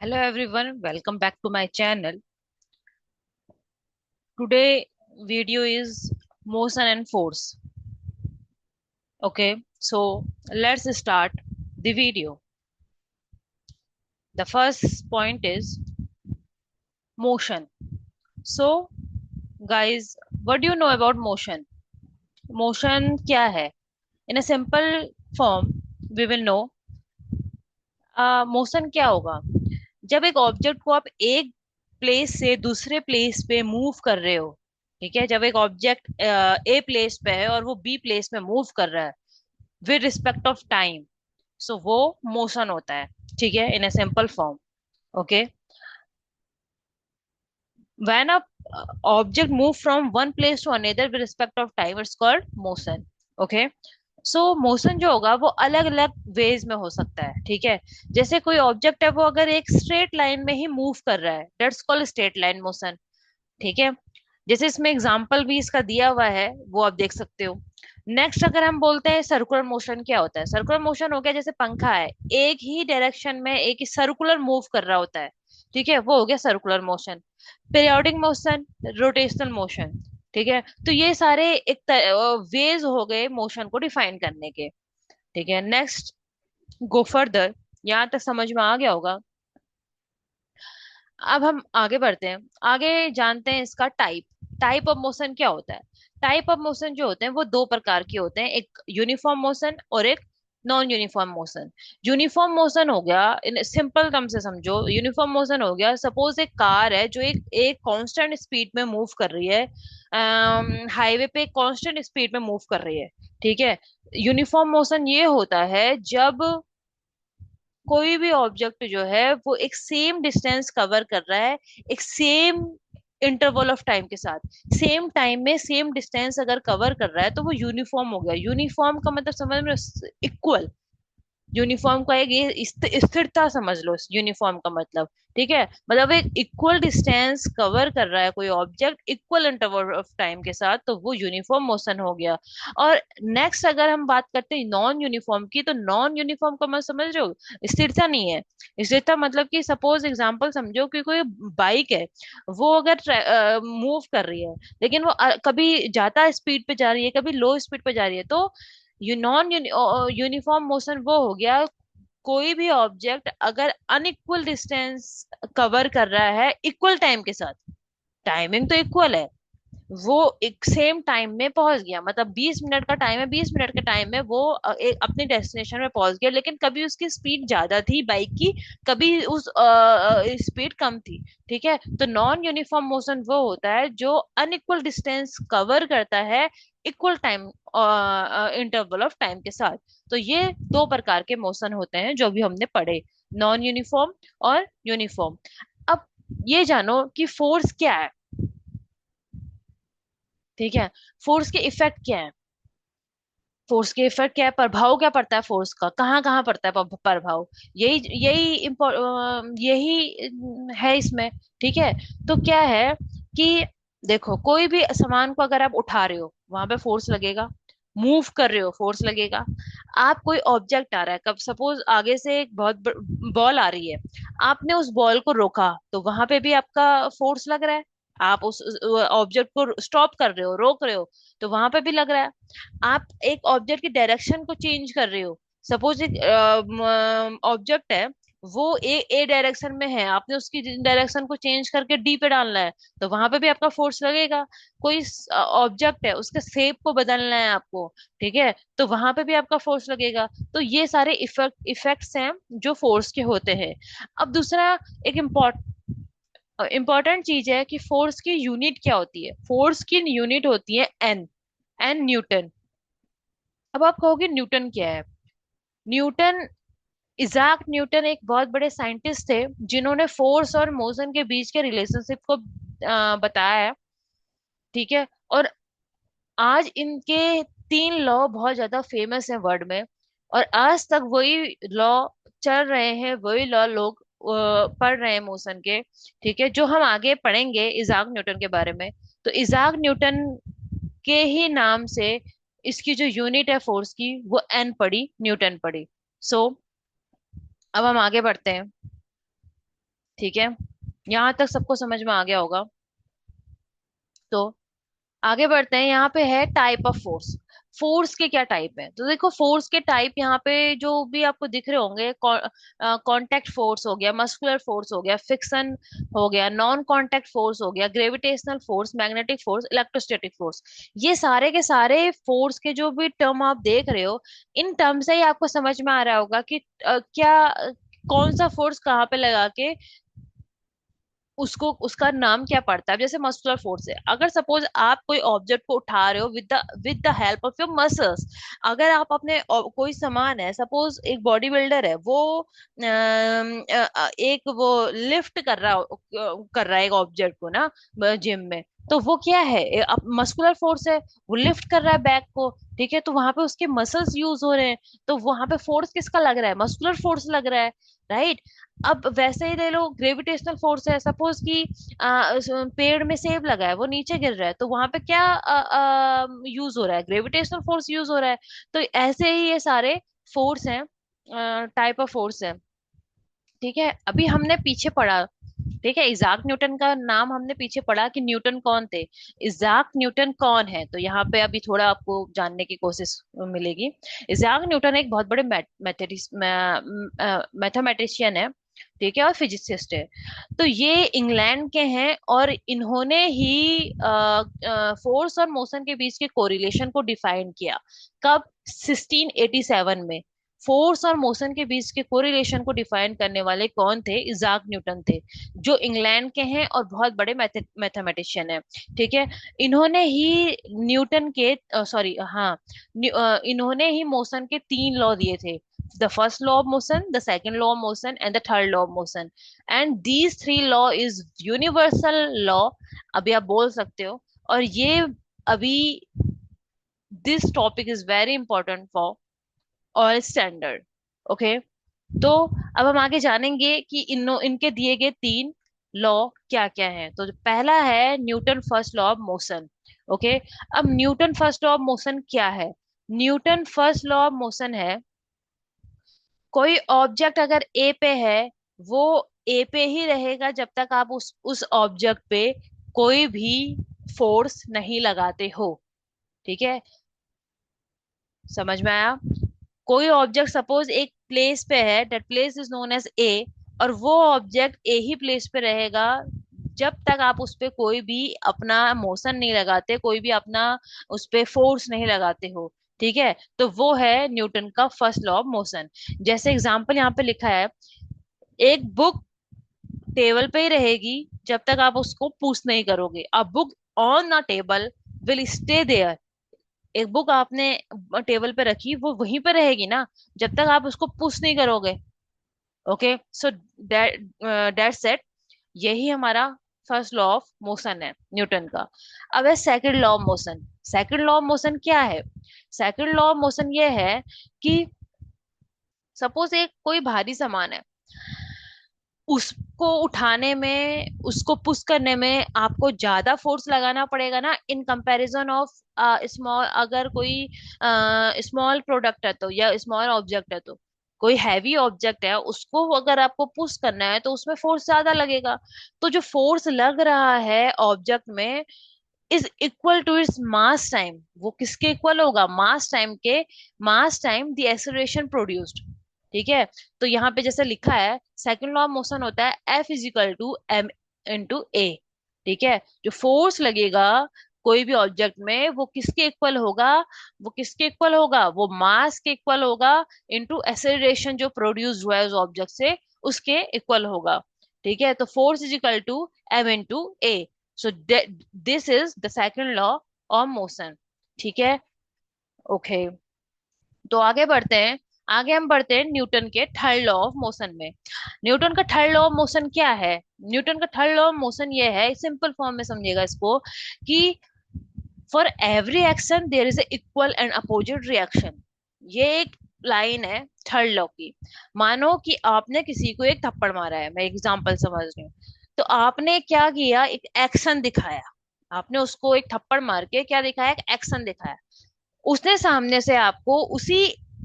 Hello everyone, welcome back to my channel. Today video is motion and force. Okay, so let's start the video. The first point is motion. So guys, what do you know about motion? Motion क्या है? In a simple form, we will know motion क्या होगा जब एक object को आप एक place से दूसरे प्लेस पे मूव कर रहे हो। ठीक है, जब एक ऑब्जेक्ट ए प्लेस पे है और वो बी प्लेस में मूव कर रहा है with respect of time, so वो मोशन होता है। ठीक है, in a simple form. Okay, when a object move from one place to another with respect of time it's called motion. Okay, so motion जो होगा वो अलग अलग वेज में हो सकता है। ठीक है, जैसे कोई ऑब्जेक्ट है वो अगर एक स्ट्रेट लाइन में ही मूव कर रहा है that's called straight line motion. ठीक है, जैसे इसमें एग्जांपल भी इसका दिया हुआ है वो आप देख सकते हो। नेक्स्ट अगर हम बोलते हैं सर्कुलर मोशन क्या होता है, सर्कुलर मोशन हो गया जैसे पंखा है एक ही डायरेक्शन में एक ही सर्कुलर मूव कर रहा होता है। ठीक है, वो हो गया circular motion. Periodic motion, rotational motion. ठीक है, तो ये सारे एक वेज हो गए मोशन को डिफाइन करने के। ठीक है, नेक्स्ट गो फर्दर। यहाँ तक समझ में आ गया होगा। अब हम आगे बढ़ते हैं, आगे जानते हैं इसका टाइप। टाइप ऑफ मोशन क्या होता है? टाइप ऑफ मोशन जो होते हैं वो दो प्रकार के होते हैं, एक यूनिफॉर्म मोशन और एक non uniform motion. Uniform motion हो गया, इन सिंपल टर्म से समझो, यूनिफॉर्म मोशन हो गया सपोज एक कार है जो एक एक कांस्टेंट स्पीड में मूव कर रही है, हाईवे पे कांस्टेंट स्पीड में मूव कर रही है। ठीक है, यूनिफॉर्म मोशन ये होता है जब कोई भी ऑब्जेक्ट जो है वो एक सेम डिस्टेंस कवर कर रहा है, एक सेम इंटरवल ऑफ टाइम के साथ, सेम टाइम में सेम डिस्टेंस अगर कवर कर रहा है तो वो यूनिफॉर्म हो गया। यूनिफॉर्म का मतलब समझ में, इक्वल। यूनिफॉर्म का एक ये स्थिरता समझ लो यूनिफॉर्म का मतलब। ठीक है, मतलब एक इक्वल डिस्टेंस कवर कर रहा है कोई object equal interval of time के साथ, तो वो यूनिफॉर्म मोशन हो गया। और नेक्स्ट अगर हम बात करते हैं नॉन यूनिफॉर्म की, तो नॉन यूनिफॉर्म का मैं समझ रहे हो, स्थिरता नहीं है। स्थिरता मतलब कि सपोज एग्जांपल समझो कि कोई बाइक है, वो अगर मूव कर रही है लेकिन वो कभी ज्यादा स्पीड पे जा रही है कभी लो स्पीड पे जा रही है, तो नॉन यूनिफॉर्म मोशन वो हो गया कोई भी ऑब्जेक्ट अगर अनइक्वल डिस्टेंस कवर कर रहा है इक्वल टाइम के साथ, टाइमिंग तो इक्वल है, वो एक सेम टाइम में पहुंच गया, मतलब 20 मिनट का टाइम है, 20 मिनट के टाइम में वो एक अपने डेस्टिनेशन में पहुंच गया, लेकिन कभी उसकी स्पीड ज्यादा थी बाइक की, कभी उस स्पीड कम थी। ठीक है, तो नॉन यूनिफॉर्म मोशन वो होता है जो अनइक्वल डिस्टेंस कवर करता है equal time interval of time के साथ। तो ये दो प्रकार के मोशन होते हैं जो भी हमने पढ़े, नॉन यूनिफॉर्म और यूनिफॉर्म। अब ये जानो कि फोर्स क्या है। ठीक है, फोर्स के इफेक्ट क्या है? फोर्स के इफेक्ट क्या है, प्रभाव क्या पड़ता है फोर्स का, कहाँ कहाँ पड़ता है प्रभाव? यही यही यही है इसमें। ठीक है, तो क्या है कि देखो कोई भी सामान को अगर आप उठा रहे हो वहां पे फोर्स लगेगा, मूव कर रहे हो फोर्स लगेगा। आप कोई ऑब्जेक्ट आ रहा है, कब सपोज आगे से एक बहुत बॉल आ रही है, आपने उस बॉल को रोका तो वहां पे भी आपका फोर्स लग रहा है। आप उस ऑब्जेक्ट को स्टॉप कर रहे हो, रोक रहे हो, तो वहां पे भी लग रहा है। आप एक ऑब्जेक्ट की डायरेक्शन को चेंज कर रहे हो, सपोज एक ऑब्जेक्ट है वो ए डायरेक्शन में है, आपने उसकी डायरेक्शन को चेंज करके डी पे डालना है, तो वहां पे भी आपका फोर्स लगेगा। कोई ऑब्जेक्ट है उसके शेप को बदलना है आपको, ठीक है, तो वहां पे भी आपका फोर्स लगेगा। तो ये सारे इफेक्ट्स हैं जो फोर्स के होते हैं। अब दूसरा एक इम्पॉर्टेंट चीज है कि फोर्स की यूनिट क्या होती है। फोर्स की यूनिट होती है एन, एन न्यूटन। अब आप कहोगे न्यूटन क्या है? न्यूटन, इजाक न्यूटन एक बहुत बड़े साइंटिस्ट थे जिन्होंने फोर्स और मोशन के बीच के रिलेशनशिप को बताया है। ठीक है, और आज इनके 3 लॉ बहुत ज्यादा फेमस है वर्ल्ड में, और आज तक वही लॉ चल रहे हैं, वही लॉ लोग पढ़ रहे हैं मोशन के। ठीक है, जो हम आगे पढ़ेंगे इजाक न्यूटन के बारे में, तो इजाक न्यूटन के ही नाम से इसकी जो यूनिट है फोर्स की वो एन पड़ी, न्यूटन पड़ी। सो अब हम आगे बढ़ते हैं। ठीक है, यहाँ तक सबको समझ में आ गया होगा। तो आगे बढ़ते हैं, यहाँ पे है टाइप ऑफ फोर्स। फोर्स के क्या टाइप है, तो देखो फोर्स के टाइप यहाँ पे जो भी आपको दिख रहे होंगे, कांटेक्ट फोर्स हो गया, मस्कुलर फोर्स हो गया, फिक्शन हो गया, नॉन कांटेक्ट फोर्स हो गया, gravitational force, magnetic force, electrostatic force. ये सारे के सारे फोर्स के जो भी टर्म आप देख रहे हो, इन टर्म से ही आपको समझ में आ रहा होगा कि कौन सा फोर्स कहाँ पे लगा के उसको उसका नाम क्या पड़ता है। जैसे मस्कुलर फोर्स है, अगर सपोज आप कोई ऑब्जेक्ट को उठा रहे हो with the help of your muscles. अगर आप अपने कोई सामान है, सपोज एक बॉडी बिल्डर है, वो एक वो लिफ्ट कर रहा है एक ऑब्जेक्ट को ना जिम में, तो वो क्या है, मस्कुलर फोर्स है। वो लिफ्ट कर रहा है बैक को, ठीक है, तो वहां पे उसके मसल्स यूज हो रहे हैं, तो वहां पे फोर्स किसका लग रहा है, मस्कुलर फोर्स लग रहा है, राइट। अब वैसे ही ले लो, ग्रेविटेशनल फोर्स है, सपोज कि पेड़ में सेब लगा है, वो नीचे गिर रहा है, तो वहां पे क्या यूज हो रहा है, ग्रेविटेशनल फोर्स यूज हो रहा है। तो ऐसे ही ये सारे फोर्स हैं, टाइप ऑफ फोर्स है। ठीक है, अभी हमने पीछे पढ़ा, ठीक है, इजाक न्यूटन का नाम हमने पीछे पढ़ा कि न्यूटन कौन थे। इजाक न्यूटन कौन है, तो यहाँ पे अभी थोड़ा आपको जानने की कोशिश मिलेगी। इजाक न्यूटन एक बहुत बड़े मैथमेटिशियन है, ठीक है, और फिजिसिस्ट है। तो ये इंग्लैंड के हैं, और इन्होंने ही फोर्स और मोशन के बीच के कोरिलेशन को डिफाइन किया। कब? 1687 में। फोर्स और मोशन के बीच के कोरिलेशन को डिफाइन करने वाले कौन थे? इजाक न्यूटन थे, जो इंग्लैंड के हैं और बहुत बड़े मैथमेटिशियन हैं। ठीक है, इन्होंने ही न्यूटन के सॉरी हाँ इन्होंने ही मोशन के 3 लॉ दिए थे: the first law of motion, the second law of motion, and the third law of motion. And these 3 law is universal law, अभी आप बोल सकते हो। और ये अभी this topic is very important for all standard, okay. तो अब हम आगे जानेंगे कि इनके दिए गए 3 लॉ क्या क्या हैं। तो जो पहला है Newton first law of motion, okay. अब Newton first law of motion क्या है? Newton first law of motion है, कोई ऑब्जेक्ट अगर ए पे है, वो ए पे ही रहेगा जब तक आप उस ऑब्जेक्ट पे कोई भी फोर्स नहीं लगाते हो। ठीक है, समझ में आया? कोई ऑब्जेक्ट सपोज एक प्लेस पे है, that place is known as a, और वो ऑब्जेक्ट ए ही प्लेस पे रहेगा जब तक आप उस पे कोई भी अपना मोशन नहीं लगाते, कोई भी अपना उस पे फोर्स नहीं लगाते हो। ठीक है, तो वो है न्यूटन का फर्स्ट लॉ ऑफ मोशन। जैसे एग्जांपल यहाँ पे लिखा है, एक बुक टेबल पे ही रहेगी जब तक आप उसको पुश नहीं करोगे। A book on a table will stay there. एक बुक आपने टेबल पे रखी, वो वहीं पे रहेगी ना जब तक आप उसको पुश नहीं करोगे। ओके, सो दैट सेट, यही हमारा फर्स्ट लॉ ऑफ मोशन है न्यूटन का। अब है second law of motion. Second law of motion क्या है? सेकंड लॉ ऑफ मोशन ये है कि सपोज एक कोई भारी सामान है, उसको उठाने में, उसको पुश करने में आपको ज्यादा फोर्स लगाना पड़ेगा ना, इन कंपैरिजन ऑफ स्मॉल। अगर कोई स्मॉल प्रोडक्ट है तो, या स्मॉल ऑब्जेक्ट है तो, कोई हैवी ऑब्जेक्ट है उसको अगर आपको पुश करना है तो उसमें फोर्स ज्यादा लगेगा। तो जो फोर्स लग रहा है ऑब्जेक्ट में is equal to its mass time. वो किसके इक्वल होगा? मास टाइम के, mass time the acceleration produced. ठीक है, तो यहाँ पे जैसे लिखा है, सेकंड लॉ ऑफ मोशन होता है F is equal to M into A. ठीक है, जो फोर्स लगेगा कोई भी ऑब्जेक्ट में, वो किसके इक्वल होगा? वो किसके इक्वल होगा? वो मास के इक्वल होगा, इंटू एक्सेलरेशन जो प्रोड्यूस हुआ है उस ऑब्जेक्ट से, उसके इक्वल होगा। ठीक है, तो force is equal to M into A. So this is the second law of motion. ठीक है, ओके। तो आगे बढ़ते हैं, आगे हम बढ़ते हैं न्यूटन के थर्ड लॉ ऑफ मोशन में। न्यूटन का थर्ड लॉ ऑफ मोशन क्या है? न्यूटन का थर्ड लॉ ऑफ मोशन ये है, सिंपल फॉर्म में समझिएगा इसको, कि for every action there is equal and opposite reaction. ये एक लाइन है थर्ड लॉ की। मानो कि आपने किसी को एक थप्पड़ मारा है, मैं एग्जांपल समझ रही हूँ। तो आपने क्या किया, एक एक्शन दिखाया। आपने उसको एक थप्पड़ मार के क्या दिखाया? एक एक्शन दिखाया। उसने सामने से आपको उसी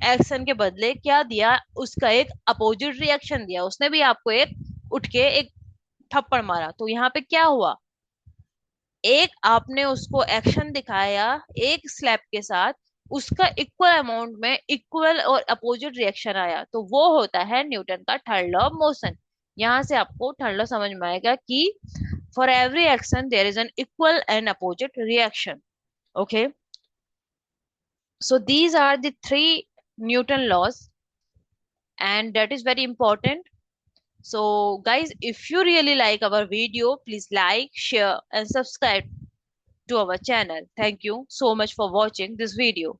एक्शन के बदले क्या दिया? उसका एक अपोजिट रिएक्शन दिया। उसने भी आपको एक उठ के एक थप्पड़ मारा, तो यहाँ पे क्या हुआ, एक आपने उसको एक्शन दिखाया एक स्लैप के साथ, उसका इक्वल अमाउंट में इक्वल और अपोजिट रिएक्शन आया, तो वो होता है न्यूटन का थर्ड लॉ ऑफ मोशन। यहां से आपको थर्ड लॉ समझ में आएगा कि for every action there is an equal and opposite reaction. Okay, so these are the three Newton laws, and that is very important. So guys, if you really like our video, please like, share and subscribe to our channel. Thank you so much for watching this video.